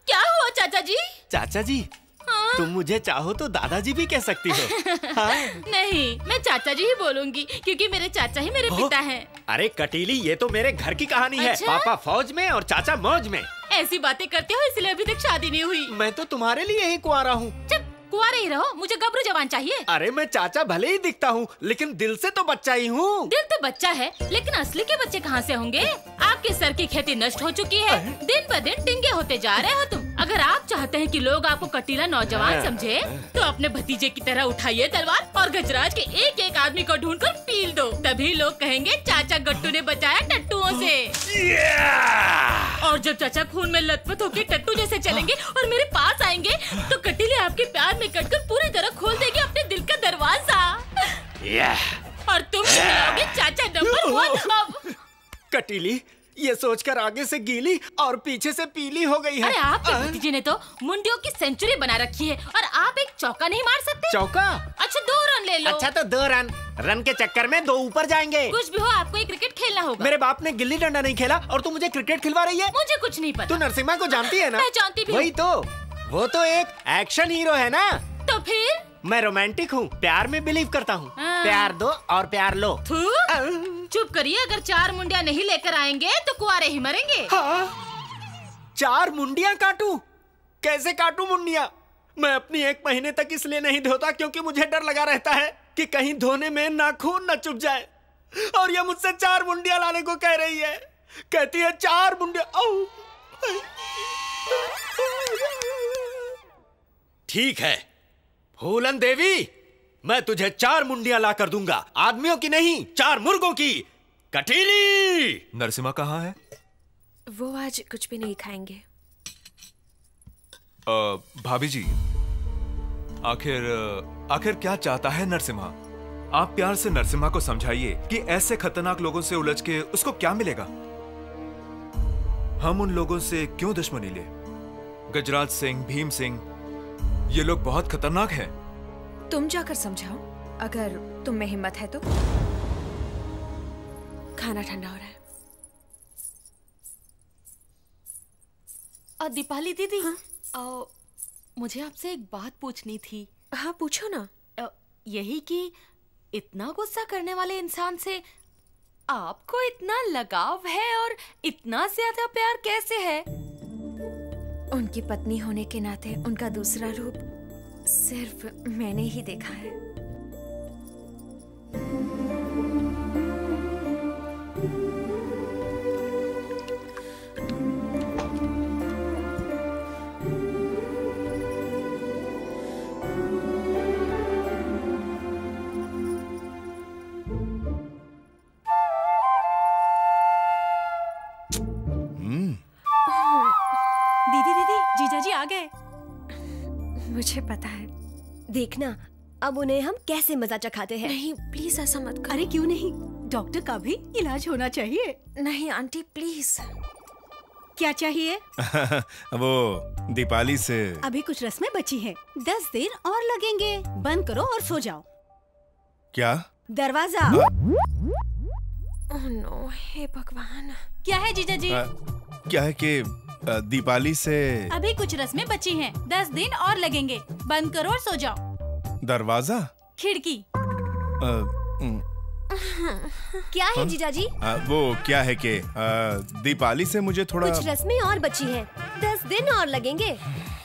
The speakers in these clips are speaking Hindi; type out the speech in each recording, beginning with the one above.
क्या हुआ चाचा जी? चाचा जी, हाँ? तुम मुझे चाहो तो दादाजी भी कह सकती हो। हाँ? नहीं, मैं चाचा जी ही बोलूंगी क्योंकि मेरे चाचा ही मेरे पिता हैं। अरे कटीली, ये तो मेरे घर की कहानी है। अच्छा? पापा फौज में और चाचा मौज में। ऐसी बातें करते हो इसलिए अभी तक शादी नहीं हुई। मैं तो तुम्हारे लिए ही कुंवारा हूँ। चुप, कुंवारे ही रहो, मुझे गबरू जवान चाहिए। अरे मैं चाचा भले ही दिखता हूँ, लेकिन दिल से तो बच्चा ही हूँ। दिल तो बच्चा है, लेकिन असली के बच्चे कहाँ से होंगे? आपके सर की खेती नष्ट हो चुकी है, दिन ब दिन टिंगे होते जा रहे हो तुम। अगर आप चाहते हैं कि लोग आपको कटीला नौजवान समझे, तो अपने भतीजे की तरह उठाइए तलवार और गजराज के एक एक आदमी को ढूंढकर पील दो। तभी लोग कहेंगे चाचा गट्टू ने बचाया टट्टुओं से। और जब चाचा खून में लथपथ होकर टट्टू जैसे चलेंगे और मेरे पास आएंगे, तो कटीले आपके प्यार में कटकर पूरी तरह खोल देंगे अपने दिल का दरवाजा। और तुम कहलाओगे चाचा नंबर 1 अब। कटीली, ये सोचकर आगे से गीली और पीछे से पीली हो गई है। अरे आपके भतीजे ने तो मुंडियों की सेंचुरी बना रखी है और आप एक चौका नहीं मार सकते? चौका? अच्छा 2 रन ले लो। अच्छा तो 2 रन। रन के चक्कर में 2 ऊपर जाएंगे। कुछ भी हो, आपको एक क्रिकेट खेलना होगा। मेरे बाप ने गिल्ली डंडा नहीं खेला और तू मुझे क्रिकेट खिलवा रही है? मुझे कुछ नहीं पता। तू नरसिम्हा को जानती है ना? मैं जानती भी हूँ। वही तो, वो तो एक एक्शन हीरो है ना। तो फिर? मैं रोमांटिक हूँ, प्यार में बिलीव करता हूँ। प्यार दो और प्यार लो। चुप करिए, अगर 4 मुंडिया नहीं लेकर आएंगे तो कुआरे ही मरेंगे। हाँ? 4 मुंडिया काटूं? कैसे काटूं मुंडिया? मैं अपनी 1 महीने तक इसलिए नहीं धोता क्योंकि मुझे डर लगा रहता है कि कहीं धोने में नाखून न चुभ जाए। और ये मुझसे 4 मुंडिया लाने को कह रही है। कहती है 4 मुंडिया। ठीक है फूलन देवी, मैं तुझे 4 मुंडियां ला कर दूंगा। आदमियों की नहीं, 4 मुर्गों की। कटीली! नरसिम्हा कहाँ है? वो आज कुछ भी नहीं खाएंगे। भाभी जी, आखिर क्या चाहता है नरसिम्हा? आप प्यार से नरसिम्हा को समझाइए कि ऐसे खतरनाक लोगों से उलझ के उसको क्या मिलेगा। हम उन लोगों से क्यों दुश्मनी ले? गजराज सिंह, भीम सिंह, ये लोग बहुत खतरनाक हैं। तुम जाकर समझाओ, अगर तुम में हिम्मत है तो। खाना ठंडा हो रहा है। दीपाली दीदी, हाँ? मुझे आपसे एक बात पूछनी थी। हाँ पूछो ना। यही कि इतना गुस्सा करने वाले इंसान से आपको इतना लगाव है और इतना ज्यादा प्यार कैसे है? उनकी पत्नी होने के नाते उनका दूसरा रूप सिर्फ मैंने ही देखा है। दीदी दीदी, जीजाजी आ गए। मुझे पता है। देखना अब उन्हें हम कैसे मजा चखाते हैं। नहीं प्लीज ऐसा मत करो। अरे क्यों नहीं, डॉक्टर का भी इलाज होना चाहिए। नहीं आंटी प्लीज। क्या चाहिए? वो दीपाली से अभी कुछ रस्में बची हैं, 10 दिन और लगेंगे। बंद करो और सो जाओ। क्या? दरवाजा। ओह नो, हे भगवान। क्या है जीजाजी? क्या है कि दीपाली से अभी कुछ रस्में बची हैं, 10 दिन और लगेंगे। बंद करो और सो जाओ। दरवाजा? खिड़की। क्या है जीजाजी? वो क्या है कि दीपाली से मुझे थोड़ा कुछ रस्में और बची हैं, 10 दिन और लगेंगे,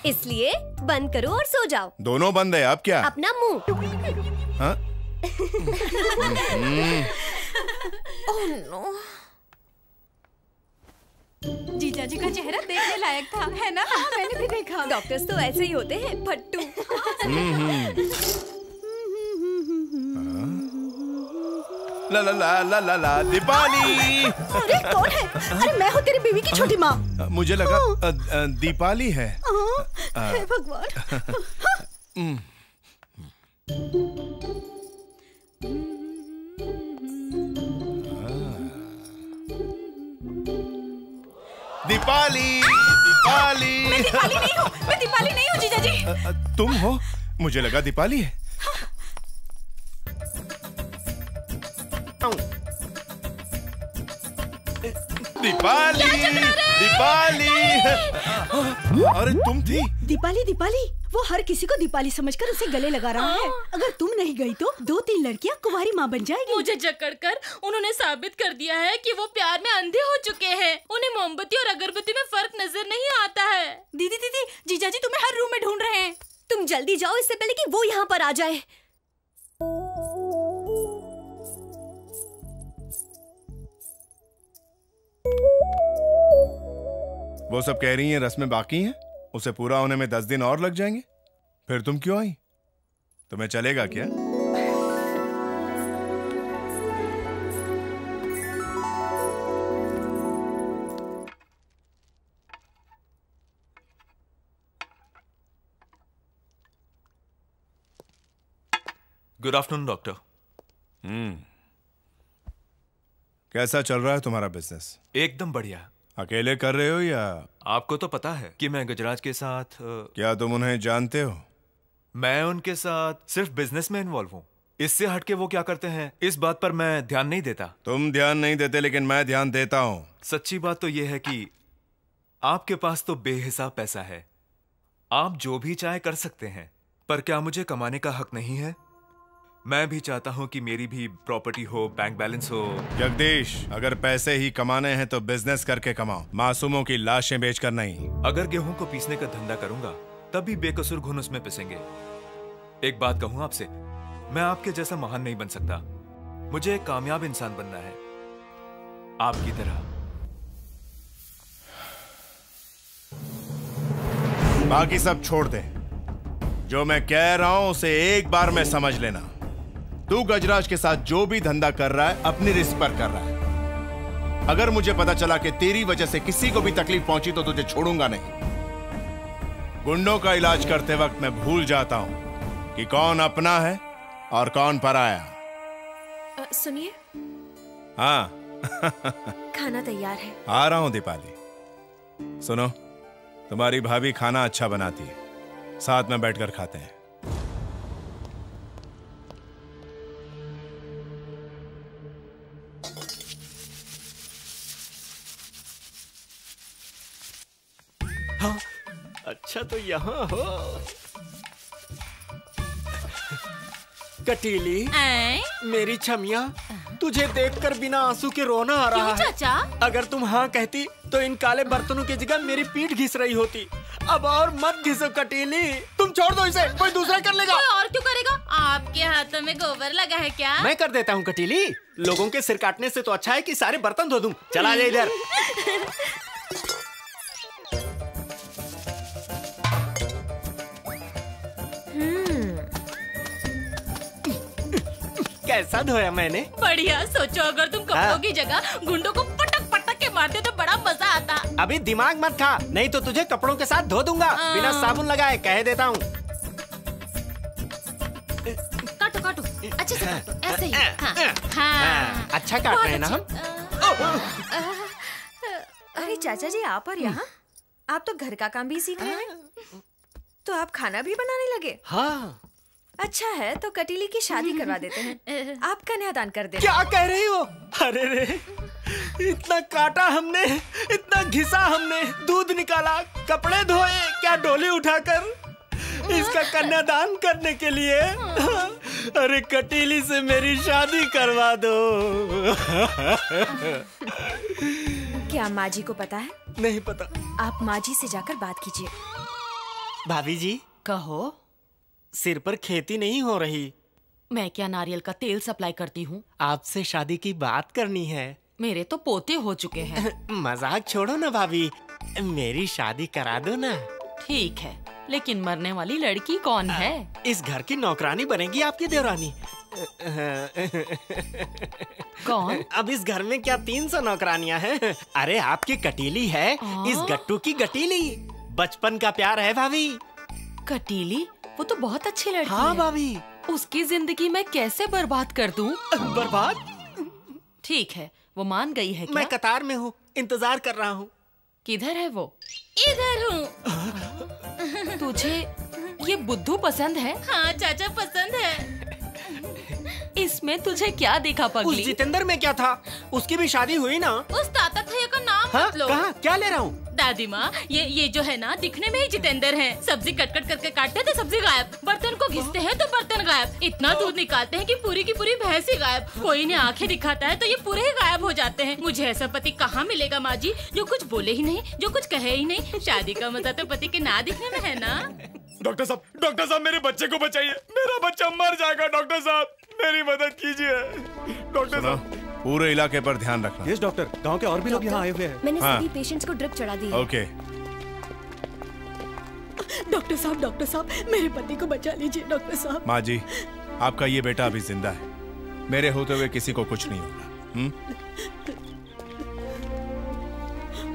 इसलिए बंद करो और सो जाओ। दोनों बंद है आप क्या? अपना मुंह। हाँ? Oh no. जीजाजी का चेहरा देखने लायक था, है ना? हाँ, मैंने भी देखा। डॉक्टर्स तो ऐसे ही होते हैं, फट्टू। ला ला ला ला ला ला दीपाली। अरे कौन है? अरे मैं हूँ तेरी बीवी की छोटी माँ। मुझे लगा दीपाली है। हे भगवान। दीपाली, दीपाली। मैं दीपाली नहीं हूँ, मैं दीपाली नहीं हूँ जीजाजी। तुम हो? मुझे लगा दीपाली है। दीपाली। दीपाली, अरे तुम थी? दीपाली, दीपाली, वो हर किसी को दीपाली समझकर उसे गले लगा रहा है। अगर तुम नहीं गई तो 2-3 लड़कियां कुंवारी माँ बन जाएगी। मुझे जकड़कर उन्होंने साबित कर दिया है कि वो प्यार में अंधे हो चुके हैं। उन्हें मोमबत्ती और अगरबत्ती में फर्क नजर नहीं आता है। दीदी, दीदी, जीजाजी तुम्हें हर रूम में ढूंढ रहे हैं। तुम जल्दी जाओ इससे पहले कि वो यहाँ पर आ जाए। वो सब कह रही हैं रस्में बाकी हैं, उसे पूरा होने में 10 दिन और लग जाएंगे। फिर तुम क्यों आई? तुम्हें चलेगा क्या? Good afternoon doctor. कैसा चल रहा है तुम्हारा बिजनेस? एकदम बढ़िया। अकेले कर रहे हो या? आपको तो पता है कि मैं गजराज के साथ क्या तुम उन्हें जानते हो? मैं उनके साथ सिर्फ बिजनेस में इन्वॉल्व हूँ। इससे हटके वो क्या करते हैं इस बात पर मैं ध्यान नहीं देता। तुम ध्यान नहीं देते, लेकिन मैं ध्यान देता हूँ। सच्ची बात तो यह है कि आपके पास तो बेहिसाब पैसा है। आप जो भी चाहे कर सकते हैं, पर क्या मुझे कमाने का हक नहीं है? मैं भी चाहता हूं कि मेरी भी प्रॉपर्टी हो, बैंक बैलेंस हो। जगदीश, अगर पैसे ही कमाने हैं तो बिजनेस करके कमाओ, मासूमों की लाशें बेचकर नहीं। अगर गेहूं को पीसने का धंधा करूंगा तब भी बेकसूर घुन उसमें पिसेंगे। एक बात कहूं आपसे, मैं आपके जैसा महान नहीं बन सकता। मुझे एक कामयाब इंसान बनना है, आपकी तरह। बाकी सब छोड़ दे। जो मैं कह रहा हूं उसे एक बार में समझ लेना। तू गजराज के साथ जो भी धंधा कर रहा है अपनी रिस्क पर कर रहा है। अगर मुझे पता चला कि तेरी वजह से किसी को भी तकलीफ पहुंची तो तुझे छोड़ूंगा नहीं। गुंडों का इलाज करते वक्त मैं भूल जाता हूं कि कौन अपना है और कौन पराया। सुनिए। हाँ। खाना तैयार है। आ रहा हूं दीपाली। सुनो, तुम्हारी भाभी खाना अच्छा बनाती है, साथ में बैठकर खाते हैं। हाँ, अच्छा तो यहाँ हो। कटीली, मेरी छमिया, तुझे देखकर बिना आंसू के रोना आ रहा है। चाचा? अगर तुम हाँ कहती तो इन काले बर्तनों की जगह मेरी पीठ घिस रही होती। अब और मत घिसो कटीली, तुम छोड़ दो इसे, कोई दूसरा कर लेगा। कोई और क्यों करेगा? आपके हाथों में गोबर लगा है क्या? मैं कर देता हूँ कटीली। लोगों के सिर काटने से तो अच्छा है कि सारे बर्तन धो दूं। चला जा इधर। कैसा धोया मैंने? बढ़िया। सोचो अगर तुम कपड़ों की जगह गुंडों को पटक पटक के मारते तो बड़ा मजा आता। अभी दिमाग मत खा, नहीं तो तुझे कपड़ों के साथ धो दूंगा बिना साबुन लगाए, कह देता हूँ। काटो काटो, अच्छे से काटो, ऐसे ही। हाँ, हाँ। अच्छा काट रहे हैं ना हम? अरे चाचा जी, आप और यहाँ? आप तो घर का काम भी सीख रहे हैं, तो आप खाना भी बनाने लगे? हाँ। अच्छा है, तो कटीली की शादी करवा देते हैं। आप कन्यादान कर देना। क्या कह रही हो? अरे रे, इतना काटा हमने, इतना घिसा हमने, दूध निकाला, कपड़े धोए, क्या डोली उठाकर इसका कन्यादान करने के लिए? अरे कटीली से मेरी शादी करवा दो। क्या माँ जी को पता है? नहीं पता। आप माँ जी से जाकर बात कीजिए। भाभी जी, कहो। सिर पर खेती नहीं हो रही। मैं क्या नारियल का तेल सप्लाई करती हूँ? आपसे शादी की बात करनी है। मेरे तो पोते हो चुके हैं। मजाक छोड़ो ना भाभी, मेरी शादी करा दो ना। ठीक है, लेकिन मरने वाली लड़की कौन है? इस घर की नौकरानी बनेगी आपकी देवरानी। कौन? अब इस घर में क्या 300 नौकरानियां हैं? अरे आपकी कटीली है, इस गट्टू की गटीली। बचपन का प्यार है भाभी। कटीली? वो तो बहुत अच्छी लड़की है। हाँ भाभी। उसकी जिंदगी मैं कैसे बर्बाद कर दूं? बर्बाद? ठीक है, वो मान गई है क्या? मैं कतार में हूँ, इंतजार कर रहा हूँ। किधर है वो? इधर हूँ। तुझे ये बुद्धू पसंद है? हाँ चाचा, पसंद है। इसमें तुझे क्या दिखा उस पगली? जितेंद्र में क्या था? उसकी भी शादी हुई ना? उस ताता थैया का नाम हाँ, मत लो। कहाँ? क्या ले रहा हूँ? दादी माँ, ये जो है ना, दिखने में ही जितेंद्र हैं। सब्जी कट कट करके काटते थे, सब्जी गायब। बर्तन को घिसते हैं तो बर्तन गायब। इतना दूध निकालते हैं कि पूरी की पूरी भैंस ही गायब। कोई ने आंखें दिखाता है तो ये पूरे ही गायब हो जाते हैं। मुझे ऐसा पति कहाँ मिलेगा माँ जी, जो कुछ बोले ही नहीं, जो कुछ कहे ही नहीं। शादी का मजा तो पति के ना दिखने में है ना। डॉक्टर साहब मेरे बच्चे को बचाइए, मेरा बच्चा मर जाएगा। डॉक्टर साहब मेरी मदद कीजिए। डॉक्टर साहब पूरे इलाके पर ध्यान रखना। यस डॉक्टर, गांव के और भी लोग यहाँ आए हुए हैं। मैंने हाँ। सभी पेशेंट्स को ड्रिप चढ़ा दी है। ओके। डॉक्टर साहब, मेरे पति को बचा लीजिए डॉक्टर साहब। माँ जी, आपका ये बेटा अभी जिंदा है। मेरे होते हुए किसी को कुछ नहीं होगा।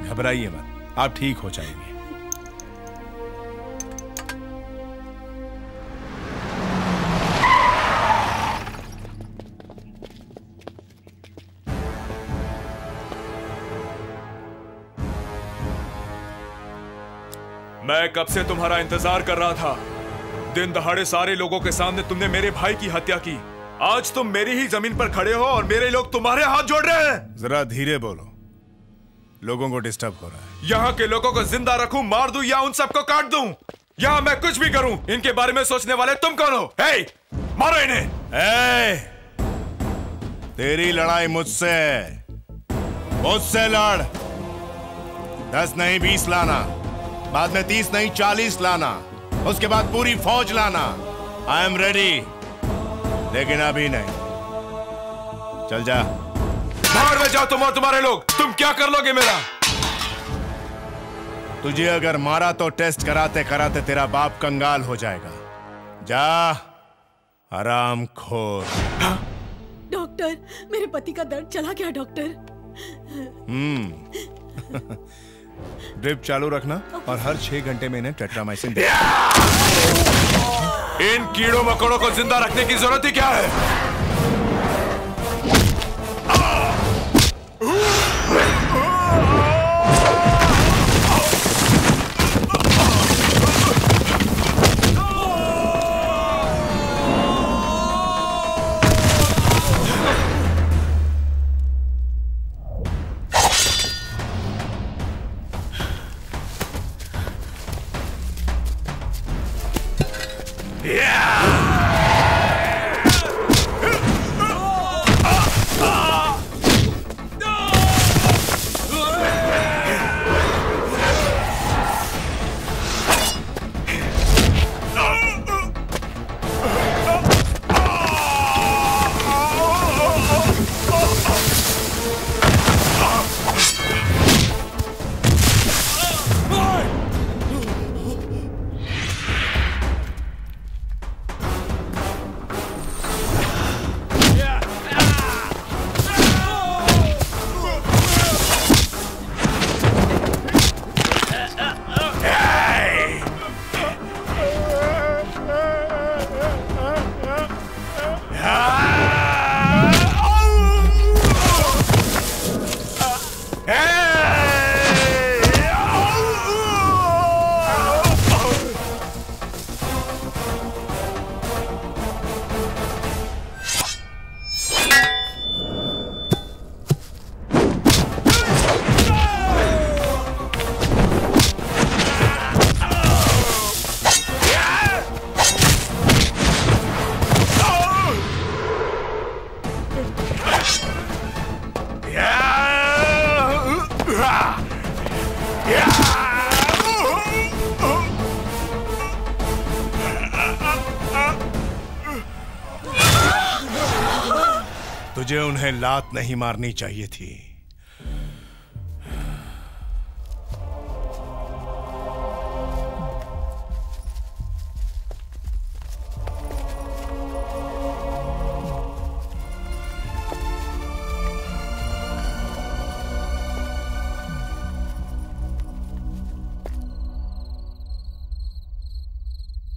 घबराइए मत, आप ठीक हो जाएंगे। मैं कब से तुम्हारा इंतजार कर रहा था। दिन दहाड़े सारे लोगों के सामने तुमने मेरे भाई की हत्या की। आज तुम मेरी ही जमीन पर खड़े हो और मेरे लोग तुम्हारे हाथ जोड़ रहे हैं। जरा धीरे बोलो, लोगों को डिस्टर्ब हो रहा है। यहाँ के लोगों को जिंदा रखूं, मार दूं या उन सबको काट दूं, यहाँ मैं कुछ भी करूं, इनके बारे में सोचने वाले तुम कौन हो? हे, मारो इन्हें। तेरी लड़ाई मुझसे लड़। 10 नहीं 20 लाना, बाद में 30 नहीं 40 लाना, उसके बाद पूरी फौज लाना। आई एम रेडी, लेकिन अभी नहीं। चल जा। बाहर में जाओ तुम और तुम्हारे लोग। तुम क्या कर लोगे मेरा? तुझे अगर मारा तो टेस्ट कराते कराते तेरा बाप कंगाल हो जाएगा। जा, आराम खोर। डॉक्टर, मेरे पति का दर्द चला गया डॉक्टर। ड्रिप चालू रखना और हर 6 घंटे में इन्हें टेट्रामाइसिन दे। इन कीड़ों मकोड़ों को जिंदा रखने की जरूरत ही क्या है? तुझे उन्हें लात नहीं मारनी चाहिए थी।